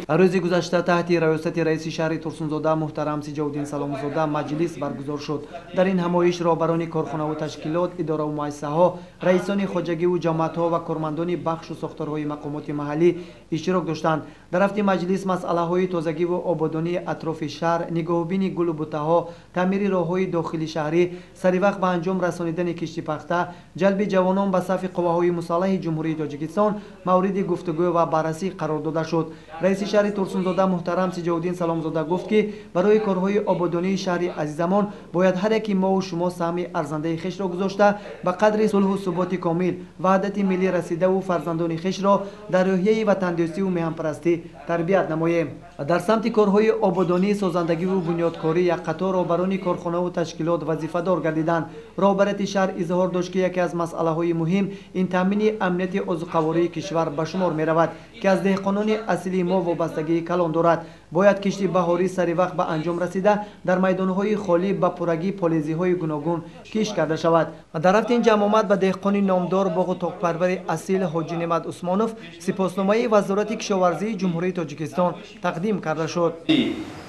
روزی گذشته تحت ریاست رئیس شهر ترسونزاده محترم سیجاودین سلامزاده مجلس برگزار شد. در این همایش رهبران کارخانه و تشکیلات، اداره و مؤسسه ها، رئیسان خواجگی و جماعت ها و کارمندان بخش و ساختارهای مقامات محلی اشتراک داشتند. در هفته مجلس مسئله های تازگی و آبادانی اطراف شهر، نگاهبینی گل و بوته ها، تعمیر راههای داخلی شهری، سری وقت به انجام رسانیدن کشتی پخته، جلب جوانان به صف قواهای مسلح جمهوری تاجیکستان مورد گفتگو و بررسی قرار داده شد. رئیس شهر ترسونزاده محترم سیجاودین سلامزاده گفت که برای کارهای آبادانی شهر عزیزمان باید هر یکی ما و شما سهم ارزنده خویش را گذاشته به قدر صلح و ثبات کامل وحدت ملی رسیده و فرزندان خویش را در راهیه وطندوستی و میهن‌پرستی تربیت نماییم. در سمت کارهای آبادانی، سازندگی و بنیادکاری یک قطار رهبران کارخانه و تشکیلات وظیفه دار گردیدند. رهبرت شهر اظهار داشت که یکی از مسئله های مهم این تامین امنیت عضوقواره کشور به شمار می رود که از دهقانان اصلی ما وابستگی کلان دارد. باید کشتی بهاری سری وقت به انجام رسیده در میدانهای خالی به پرگی پالیزی های گوناگون کش کرده شود. در رفت این جمع آمد به دهقان نامدار باغ و تاق‌پرور اصیل حاجی نعمت عثمانوف سپاسنامه وزارت کشاورزی جمهوری تاجیکستان تقدیم کرده شد.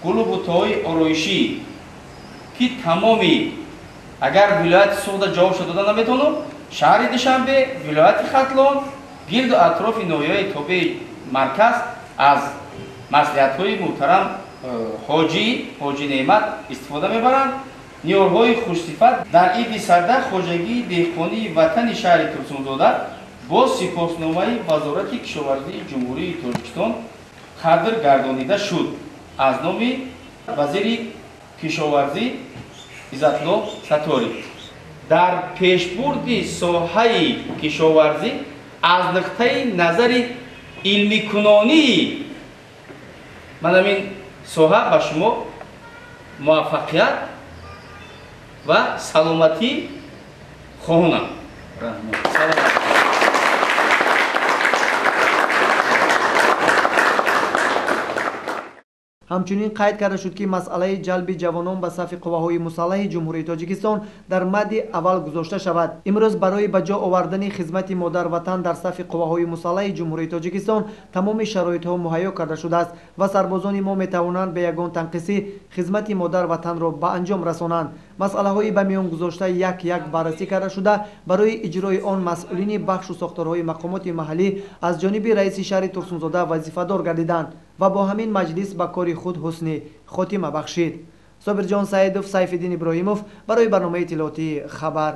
گل و بوته‌های آرایشی که تمامی اگر ولایت سوخت جواب داده نمیتونه، شهر دوشنبه، ولایت ختلان، گرد و اطراف ناحیه تابع مرکز از مصلحت‌های محترم حاجی نعمت استفاده میبرند. نیروهای خوش‌صفت در عید سرده خواجگی دهقانی وطن شهر ترسونزاده با سپاسنامه وزارت کشاورزی جمهوری تاجیکستان قدر گردانیده شد. از نام وزیر کشاورزی عزتالله ستاری در پیشبرد ساحه کشاورزی از نقطه نظر علمی کنانی من همین ساحه به شما موفقیت و سلامتی خواهانم. همچنین قید کرده شد که مسئله جلب جوانان به صف قواهای مسلح جمهوری تاجیکستان در مد اول گذاشته شود. امروز برای به جا آوردن خدمت مادر وطن در صف قواهای مسلح جمهوری تاجیکستان تمام شرایط ها مهیا کرده شده است و سربازان ما می توانند به یگان تنقیصی خدمت مادر وطن را به انجام رسانند. مسئله های به میان گذاشته یک بررسی کرده شده. برای اجرای آن مسئولین بخش و ساختارهای مقامات محلی از جانب رئیس شهر ترسونزاده وظیفه دار گردیدند و با همین مجلس به کار خود حسن خاتمه بخشید. صابر جان سعیدوف، سیفالدین ابراهیموف برای برنامه اطلاعاتی خبر.